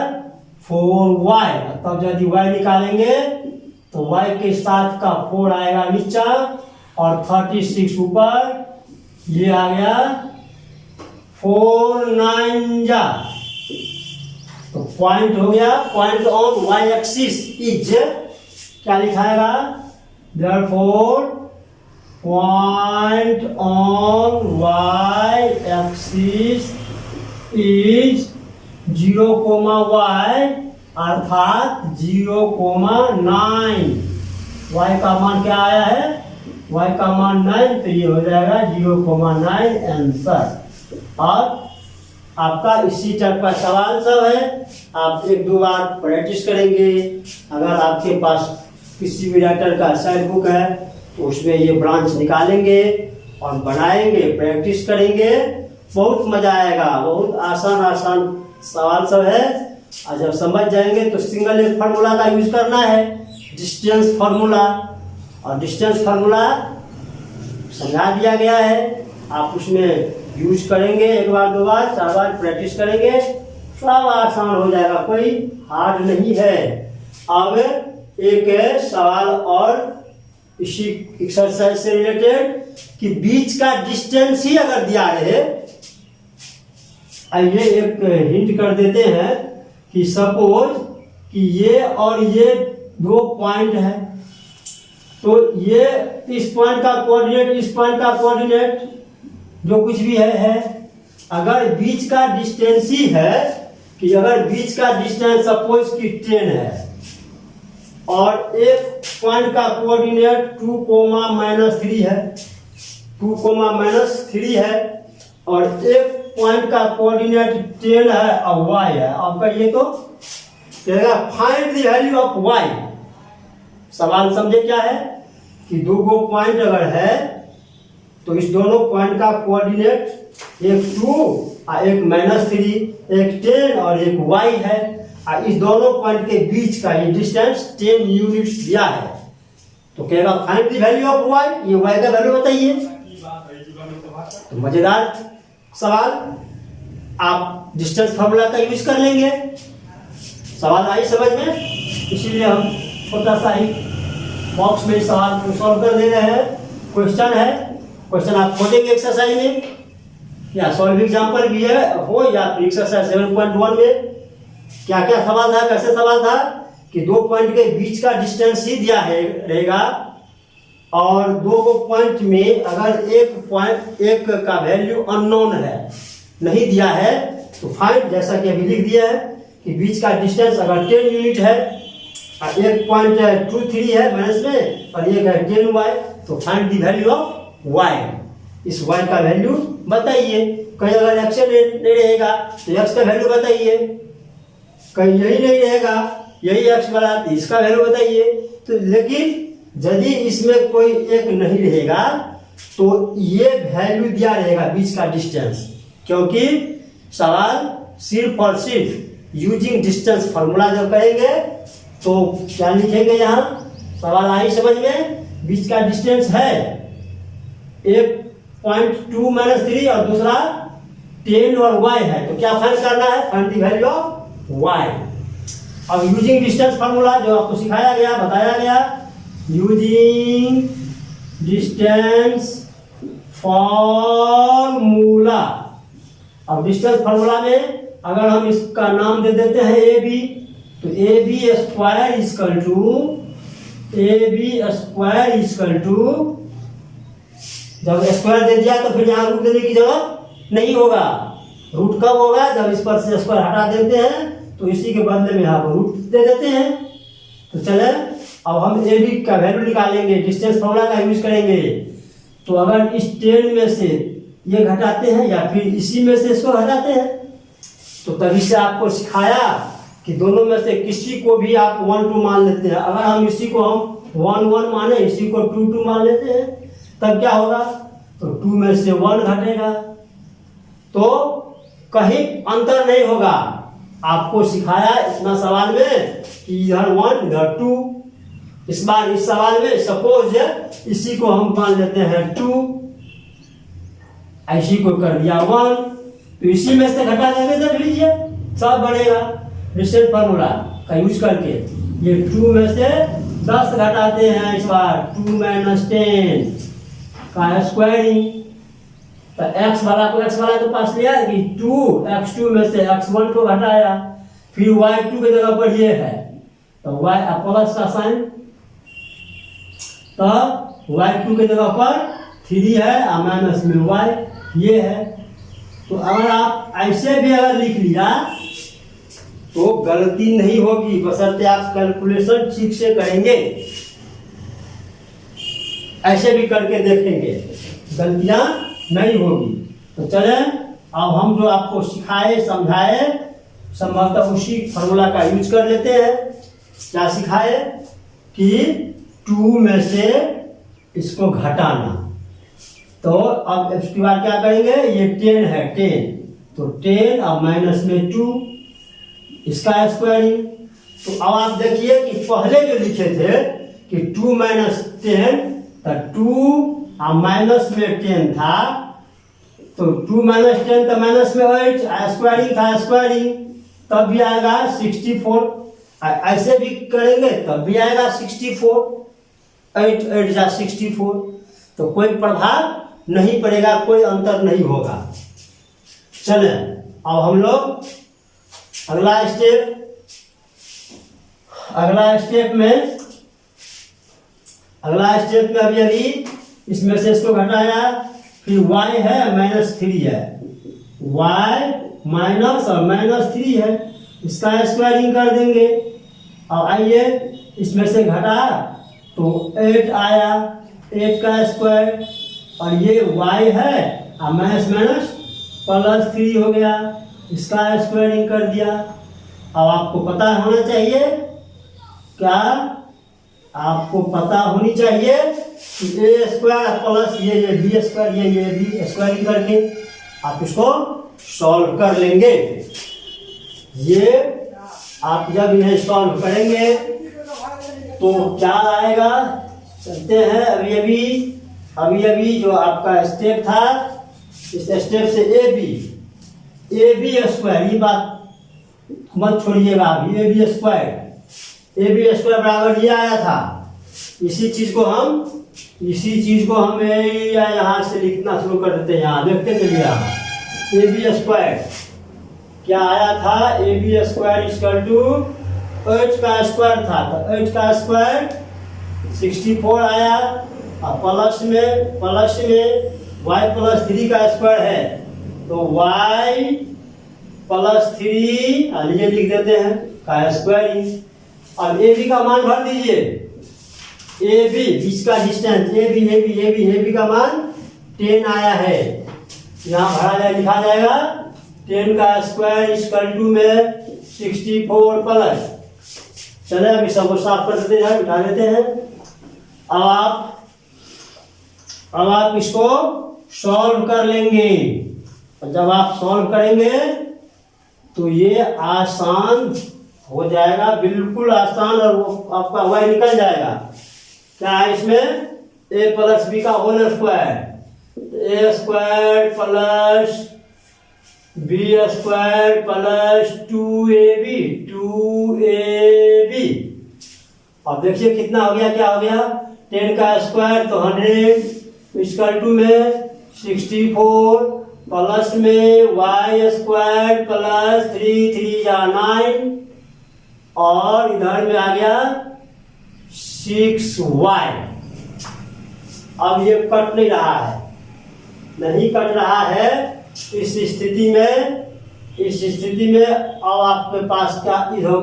4y। तब यदि y निकालेंगे तो y के साथ का 4 आएगा नीचा और 36 ऊपर, ये आ गया 4 9 जा, तो पॉइंट हो गया। Point on y axis is क्या लिखाएगा, therefore point on y axis is 0, y अर्थात 0,9। y का मान क्या आया है, y का मान 9, तो ये हो जाएगा 0,9 आंसर। और आपका इसी टाइप का सवाल सब है, आप 1-2 बार प्रैक्टिस करेंगे। अगर आपके पास किसी भी राइटर का साइड बुक है तो उसमें ये ब्रांच निकालेंगे और बनाएंगे, प्रैक्टिस करेंगे, बहुत मजा आएगा। बहुत आसान आसान सवाल सब है, और जब समझ जाएंगे तो सिंगल एक फार्मूला का यूज करना है, डिस्टेंस फार्मूला। और डिस्टेंस फार्मूला समझा दिया गया है, आप उसमें यूज करेंगे, एक बार दो बार चार बार प्रैक्टिस करेंगे, सब आसान हो जाएगा, कोई हार्ड नहीं है। अब एक सवाल और इसी एक्सरसाइज से रिलेटेड कि बीच का डिस्टेंस ही अगर दिया रहे, आइए एक हिंट कर देते हैं कि सपोज कि ये और ये दो पॉइंट है, तो ये इस पॉइंट का कोऑर्डिनेट, इस पॉइंट का कोऑर्डिनेट जो कुछ भी है, अगर बीच का डिस्टेंस ही है कि अगर बीच का डिस्टेंस सपोज कि 10 है और एक पॉइंट का कोऑर्डिनेट 2,-3 है, 2,-3 है, और एक पॉइंट का कोऑर्डिनेट 10 है और y है। आपका ये तो कहेगा find the value of y। सवाल समझे क्या है कि दो गो पॉइंट अगर है तो इस दोनों पॉइंट का कोऑर्डिनेट एक 2 और एक -3, एक 10 और एक y है, और इस दोनों पॉइंट के बीच का ये डिस्टेंस 10 यूनिट्स दिया है। तो कहेगा find the value of y, ये y का वैल्यू बताइए। तो मजेदार सवाल, आप डिस्टेंस फार्मूला का यूज कर लेंगे। सवाल आई समझ में, इसीलिए हम छोटा सा ही बॉक्स में सवाल को सॉल्व कर दे रहे हैं। क्वेश्चन है, क्वेश्चन आप खोलेंगे एक्सरसाइज में, या सॉल्व एग्जाम्पल भी है हो, या फिर एक्सरसाइज 7.1 में क्या क्या सवाल था, कैसे सवाल था कि दो पॉइंट के बीच का डिस्टेंस ही दिया है रहेगा, और दो पॉइंट में अगर एक का वैल्यू अननोन है, नहीं दिया है, तो फाइंड, जैसा कि अभी लिख दिया है कि बीच का डिस्टेंस अगर 10 यूनिट है और एक पॉइंट 2,3 है माइनस में और एक है 10y, तो find the value of y। इस y का वैल्यू बताइए। कहीं अगर x नहीं रहेगा तो x का वैल्यू बताइए, कहीं यही नहीं रहेगा, यही x वाला, तो इसका वैल्यू बताइए। तो लेकिन यदि इसमें कोई एक नहीं रहेगा तो ये वैल्यू दिया रहेगा बीच का डिस्टेंस, क्योंकि सवाल सिर्फ और सिर्फ यूजिंग डिस्टेंस फार्मूला जब करेंगे तो क्या लिखेंगे, यहाँ सवाल आई समझ में, बीच का डिस्टेंस है एक 0.2-3 और दूसरा 10 और y है, तो क्या फाइंड करना है, find the value of y। अब यूजिंग डिस्टेंस फार्मूला जो आपको सिखाया गया, बताया गया, यूजिंग डिस्टेंस फॉर्मूला। अब डिस्टेंस फार्मूला में अगर हम इसका नाम दे देते हैं ए बी, तो A B square equal to, जब स्क्वायर दे दिया तो फिर यहाँ रूट देने की जरूरत नहीं होगा। रूट कब होगा, जब इस पर से स्क्वायर हटा देते हैं तो इसी के बदले में यहाँ पर रूट दे देते हैं। तो चले अब हम ए बी का वैल्यू निकालेंगे, डिस्टेंस फार्मूला का यूज करेंगे। तो अगर इस 10 में से ये घटाते हैं या फिर इसी में से इसको घटाते हैं, तो तभी से आपको सिखाया कि दोनों में से किसी को भी आप 1-2 मान लेते हैं। अगर हम इसी को हम 1-1 माने, इसी को 2-2 मान लेते हैं, तब क्या होगा, तो 2 में से 1 घटेगा, तो कहीं अंतर नहीं होगा। आपको सिखाया इतना सवाल में कि इधर 1 इधर 2। इस बार इस सवाल में सपोज इसी को हम मान लेते हैं 2, इसी को कर दिया 1, तो इसी में से घटा करके देख लीजिए सब बनेगा। डिस्टेंस फार्मूला का यूज करके ये 2 में से 10 घटाते हैं, इस बार 2 - 10 का स्क्वायरिंग, तो x वाला को x वाला के पास लिया कि 2x2 में से x1 को घटाया, फिर y2 की जगह पर ये है तो y प्लस का साइन, तो y2 की जगह पर 3 है और माइनस में y ये है। तो अगर आप ऐसे भी अगर लिख लिया तो गलती नहीं होगी, बशर्ते आप कैलकुलेशन ठीक से करेंगे। ऐसे भी करके देखेंगे, गलतियां नहीं होगी। तो चले अब हम जो आपको सिखाए समझाए संभवतः उसी फार्मूला का यूज कर लेते हैं। क्या सिखाए कि 2 में से इसको घटाना। तो अब इसके बाद क्या करेंगे, ये 10 है 10, तो 10 और माइनस में 2, इसका स्क्वायरिंग। तो अब आप देखिए कि पहले जो लिखे थे कि 2 माइनस 10, तो 2 और माइनस में 10 था, तो 2 माइनस 10 तो माइनस में 8, स्क्वायरिंग था स्क्वायरिंग, तब भी आएगा 64। ऐसे भी करेंगे तब भी आएगा 64, 8 8 जा 64, तो कोई प्रभाव नहीं पड़ेगा, कोई अंतर नहीं होगा। चले अब हम लोग अगला स्टेप में अभी इसमें से इसको घटाया, फिर y है -3 है, y माइनस और -3 है, इसका स्क्वायरिंग कर देंगे। और आइए इसमें से घटा तो 8 आया, 8 का स्क्वायर, और ये y है और माइनस +3 हो गया, इसका स्क्वायरिंग कर दिया। अब आपको पता होना चाहिए, क्या आपको पता होनी चाहिए कि a स्क्वायर प्लस ये b स्क्वायर, ये b स्क्वायरिंग करके आप इसको सॉल्व कर लेंगे। ये आप जब इन्हें सॉल्व करेंगे तो क्या आएगा, चलते हैं अभी जो आपका स्टेप था, इस स्टेप से ए बी स्क्वायर, ये बात मत छोड़िएगा अभी, ए बी स्क्वायर बराबर ये आया था। इसी चीज को हम यहाँ से लिखना शुरू कर देते हैं। यहाँ देखते चलिए, यहाँ ए बी स्क्वायर क्या आया था, A B square equal to 8 का स्क्वायर था, तो 8 का स्क्वायर 64 आया, और प्लस में y + 3 का स्क्वायर है, तो y + 3 ये लिख देते हैं का स्क्वायरिंग। अब ए बी का मान भर दीजिए, ए बी बीच का डिस्टेंस, ए बी का मान 10 आया है, यहाँ भरा जाए, लिखा जाएगा 10 का स्क्वायर इक्वल टू में 64 प्लस। चले अभी सबको साफ कर देते हैं, बिठा देते हैं। अब आप इसको सॉल्व कर लेंगे, और जब आप सॉल्व करेंगे तो ये आसान हो जाएगा, बिल्कुल आसान, और वो आपका y निकल जाएगा। क्या है इसमें, a + b का whole square, a square plus b square plus 2ab। अब देखिए कितना हो गया, क्या हो गया, 10 का स्क्वायर तो 100 इक्वल टू में 64 प्लस में y स्क्वायर प्लस 3 या 9, और इधर में आ गया 6y। अब ये कट नहीं रहा है, इस स्थिति में अब आपके पास क्या,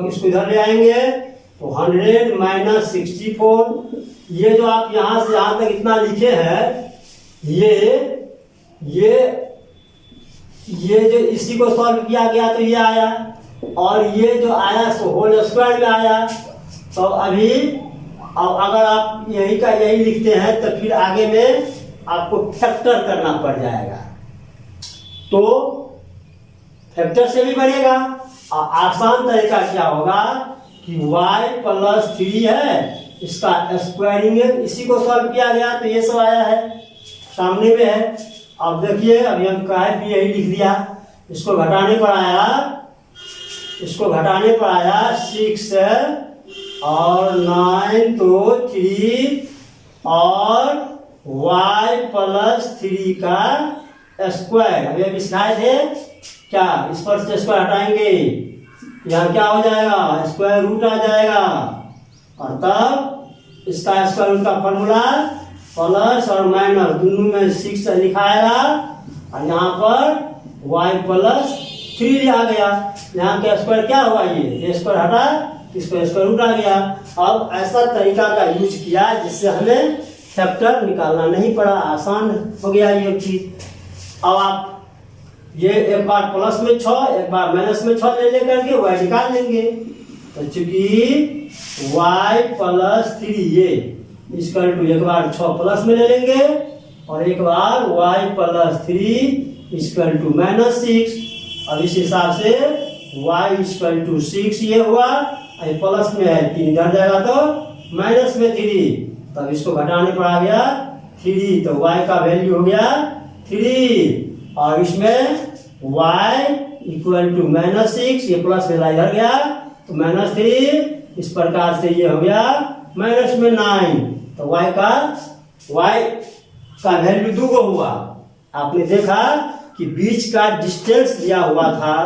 इसको इधर ले आएंगे तो 100 - 64, ये जो आप यहाँ से यहाँ तक इतना लिखे हैं, ये जो इसी को सॉल्व किया गया तो ये आया, और ये जो आया सो होल स्क्वायर में आया। तो अभी अब अगर आप यही का यही लिखते हैं तो फिर आगे में आपको फैक्टर करना पड़ जाएगा, तो फैक्टर से भी बनेगा। और आसान तरीका क्या होगा कि y + 3 है, इसका स्क्वायरिंग है, इसी को सॉल्व किया गया तो ये सब आया है, सामने में है। अब देखिए अभी हम भी यही लिख दिया, इसको घटाने पर आया 6 और 9 तो 3, और y + 3 का स्क्वायर। अभी हम सिखाए थे क्या, इस पर से स्क्वायर हटाएंगे, यहाँ क्या हो जाएगा, स्क्वायर रूट आ जाएगा, और तब इसका स्क्वायर रूट का फॉर्मूला प्लस और माइनस दोनों में 6 लिखाएगा, और यहाँ पर y + 3 आ गया। यहाँ का स्क्वायर क्या हुआ, ये स्क्वायर हटा, इसको स्क्वायर रूट आ गया। अब ऐसा तरीका का यूज किया जिससे हमें फैक्टर निकालना नहीं पड़ा, आसान हो गया ये चीज। अब आप ये एक बार प्लस में 6, एक बार माइनस में 6 ले करके y निकाल लेंगे। तो चूंकि y + 3 इक्वल टू एक बार 6 प्लस में ले लेंगे और एक बार y प्लस 3 इक्वल टू -6। अब इस हिसाब से y इक्वल टू 6 ये हुआ, प्लस में है 3 इधर जाएगा तो माइनस में 3, तब इसको घटाने पर आ गया 3, तो y का वैल्यू हो गया 3 और इसमें y इक्वल टू -6, ये प्लस में इधर गया तो -3, इस प्रकार से ये हो गया -9, तो y का वैल्यू 2 को हुआ। आपने देखा कि बीच का डिस्टेंस दिया हुआ था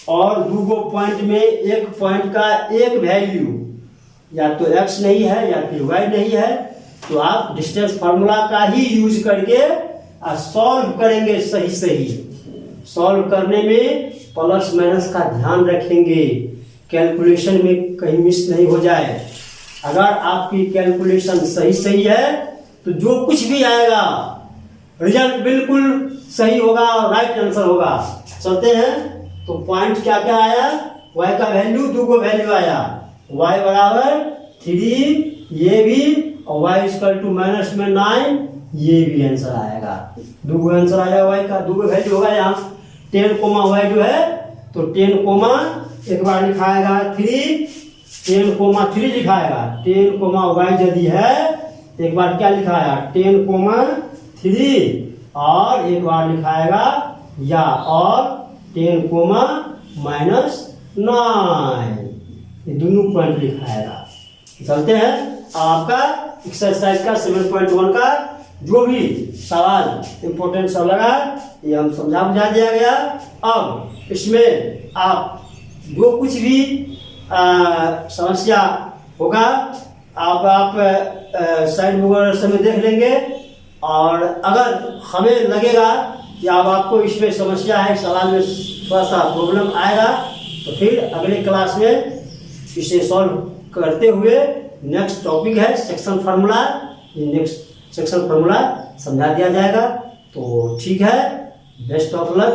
और 2 पॉइंट में एक पॉइंट का एक वैल्यू या तो x नहीं है या फिर y नहीं है, तो आप डिस्टेंस फार्मूला का ही यूज करके सॉल्व करेंगे। सही सॉल्व करने में प्लस माइनस का ध्यान रखेंगे, कैलकुलेशन में कहीं मिस नहीं हो जाए। अगर आपकी कैलकुलेशन सही है तो जो कुछ भी आएगा रिजल्ट बिल्कुल सही होगा और राइट आंसर होगा। चलते हैं, तो पॉइंट क्या क्या आया, y का वैल्यू 2 वैल्यू आया, y बराबर 3 ये भी और y इक्वल टू -9 ये भी आंसर आएगा। 2 आंसर आया y का, 2 वैल्यू होगा यहाँ 10 y जो है तो 10 एक बार लिखाएगा 3 10 लिखाएगा 10 y यदि है एक बार क्या लिखाया 10 3 और एक बार लिखाएगा या और 10 -9 ये दोनों पॉइंट लिखाएगा। चलते हैं, आपका एक्सरसाइज का 7.1 का जो भी सवाल इम्पोर्टेंट सब लगा ये हम समझा बुझा दिया गया। अब इसमें आप जो कुछ भी समस्या होगा आप साइड वगैरह से में देख लेंगे, और अगर हमें लगेगा कि अब आपको इसमें समस्या है, सवाल में थोड़ा सा प्रॉब्लम आएगा, तो फिर अगले क्लास में इसे सॉल्व करते हुए नेक्स्ट टॉपिक है सेक्शन फार्मूला, ये नेक्स्ट सेक्शन फार्मूला समझा दिया जाएगा। तो ठीक है, बेस्ट ऑफ लक।